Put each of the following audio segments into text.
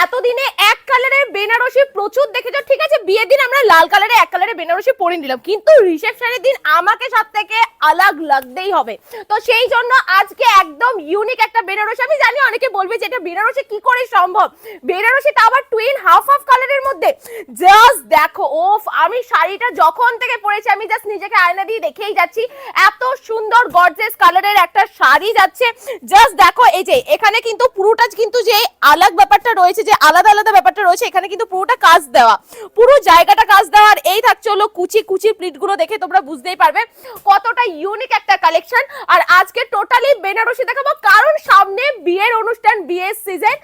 এতদিনে এক কালারের বেনারসি প্রচুর দেখেছো, ঠিক আছে বিয়ের দিন আমরা লাল কালারে এক কালারের বেনারসি পরে নিলাম, কিন্তু রিসেপশনের দিন আমাকে সব থেকে আলাগ লাগতেই হবে। তো সেই জন্য আজকে একদম ইউনিক একটা বেনারসি, আমি জানি অনেকে বলবে যে এটা বেনারসি কি করে সম্ভব, বেনারসিটা আবার টুইন হাফ হাফ কালারের মধ্যে। জাস্ট দেখো, ওফ, আমি শাড়িটা যখন থেকে পরেছি আমি জাস্ট নিজেকে আয়না দিয়ে দেখেই যাচ্ছি, এত সুন্দর গর্জিয়াস কালারের একটা শাড়ি যাচ্ছে। জাস্ট দেখো, এই যে এখানে কিন্তু পুরোটা কিন্তু যে আলাদা ব্যাপারটা রয়েছে, যে আলাদা আলাদা ব্যাপারটা রয়েছে, এখানে কিন্তু পুরোটা কাজ দেওয়া, পুরো জায়গাটা কাজ দেওয়া। আর এই থাকছে হলো কুচি কুচি প্লিট গুলো, দেখে তোমরা বুঝতেই পারবে কতটা ইউনিক একটা কালেকশন। আর আজকে টোটালি বেনারসি দেখাবো, কারণ সামনে বিয়ের অনুষ্ঠান, বিয়ের সিজন,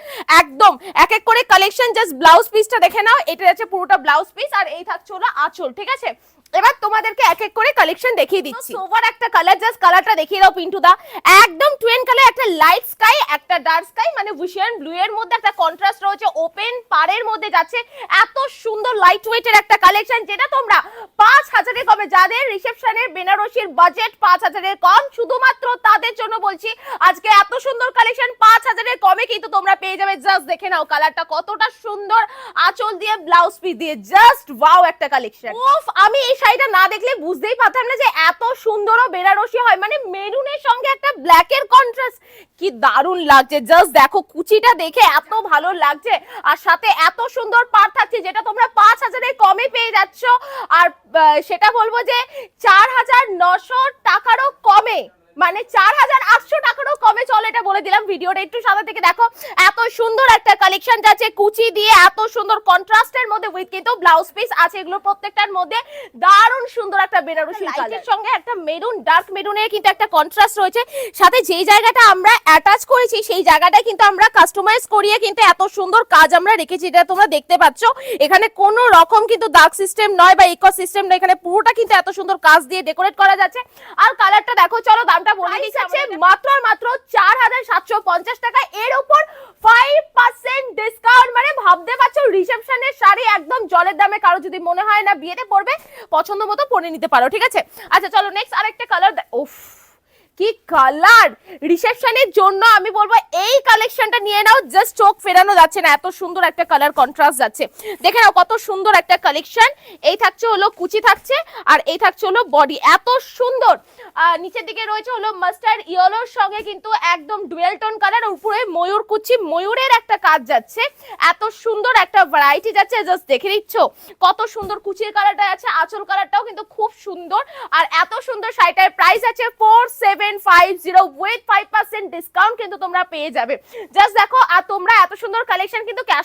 একদম এক এক করে কালেকশন। জাস্ট ব্লাউজ পিসটা দেখে নাও, এটা যাচ্ছে পুরোটা ব্লাউজ পিস, আর এই থাকছে হলো আঁচল, ঠিক আছে। এবার তোমাদেরকে এক এক করে কালেকশন দেখিয়ে দিচ্ছি। সোভার একটা কালার, জাস্ট কালারটা দেখিয়ে দাও পিন্টু দা। একদম টুইন কালার, একটা লাইট স্কাই একটা ডার্ক স্কাই, মানে ভিশন ব্লু এর মধ্যে একটা কন্ট্রাস্ট রয়েছে, ওপেন পাড়ের মধ্যে যাচ্ছে। এত সুন্দর লাইট ওয়েটের একটা কালেকশন, যেটা তোমরা 5000 এর কমে, যাদের রিসেপশনের বেনারসির বাজেট 5000 এর কম, শুধুমাত্র তাদের জন্য বলছি আজকে এত সুন্দর কালেকশন 5000 এর কমে কিন্তু তোমরা পেয়ে যাবে। জাস্ট দেখে নাও কালারটা কতটা সুন্দর, আঁচল দিয়ে ব্লাউজ পিস দিয়ে, জাস্ট ওয়াও একটা কালেকশন। ওফ, আমি এই শাড়িটা না দেখলে বুঝতেই পারতাম না যে এত সুন্দরও বেনারসি হয়, মানে মেরুনের সঙ্গে একটা ব্ল্যাক এর কন্ট্রাস্ট, কি দারুণ লাগছে। জাস্ট দেখো, কুচিটা দেখে এত ভালো লাগছে, আর সাথে এত সুন্দর পাড় থাকছে, যেটা তোমরা 5000 এর কমে পেয়ে যাচ্ছ। আর সেটা বলবো যে 4900 টাকারও কমে, মানে 4800 টাকারও কমে। চলো এটা বলে দিলাম, ভিডিওটা একটু সাদা থেকে দেখো, এত সুন্দর একটা কালেকশন যাচ্ছে কুচি দিয়ে, এত সুন্দর কন্ট্রাস্টের মধ্যে উইথ কিন্তু ব্লাউজ পিস আছে, এগুলো প্রত্যেকটার মধ্যে দারুণ সুন্দর একটা বেনারসি কালারের সঙ্গে একটা মেরুন, ডার্ক মেরুনের কিন্তু একটা কন্ট্রাস্ট রয়েছে, সাথে যেই জায়গাটা আমরা অ্যাটাচ করেছি সেই জায়গাটা কিন্তু আমরা কাস্টমাইজ করিয়ে কিন্তু এত সুন্দর কাজ আমরা রেখেছি, এটা তোমরা দেখতে পাচ্ছ। এখানে কোনো রকম কিন্তু দাগ সিস্টেম নয় বা ইকো সিস্টেম নয়, এখানে পুরোটা কিন্তু এত সুন্দর কাজ দিয়ে ডেকোরেট করা যাচ্ছে। আর কালারটা দেখো, চলো দামটা বলে দিচ্ছি, মাত্র আর মাত্র 4750 টাকা, এর উপর 5% ডিসকাউন্ট। মানে ভাবতে পারছো রিসেপশনের শাড়ি একদম জলের দামে, কারো যদি মনে হয় না বিয়েতে পরবে, পছন্দ মতো পরে নিতে পারো, ঠিক আছে। আচ্ছা চলো নেক্সট আরেকটা কালার। উফ, কি কালার! রিসেপশনের জন্য আমি বলবো এই কালেকশনটা নিয়ে নাও, জাস্ট চোখ ফেরানো যাচ্ছে না, এত সুন্দর একটা কালার কন্ট্রাস্ট যাচ্ছে। দেখে নাও কত সুন্দর একটা কালেকশন। এই থাকছে হলো কুচি থাকছে, আর এই থাকছে হলো বডি, এত সুন্দর। নিচের দিকে রয়েছে হলো মাস্টার্ড ইয়েলোর সঙ্গে কিন্তু একদম ডুয়েল টোন কালার, উপরে ময়ূর কুচি, ময়ূরের একটা কাজ যাচ্ছে, এত সুন্দর একটা ভ্যারাইটি যাচ্ছে। জাস্ট দেখে নিচ্ছ কত সুন্দর কুচির কালারটা আছে, আঁচল কালারটাও কিন্তু খুব সুন্দর। আর এত সুন্দর শাড়িটার প্রাইস আছে 4750 উইথ 5% ডিসকাউন্ট কিন্তু তোমরা পেয়ে যাবে। জাস্ট দেখো, আর তোমরা এত সুন্দর কালেকশন কিন্তু ক্যাশ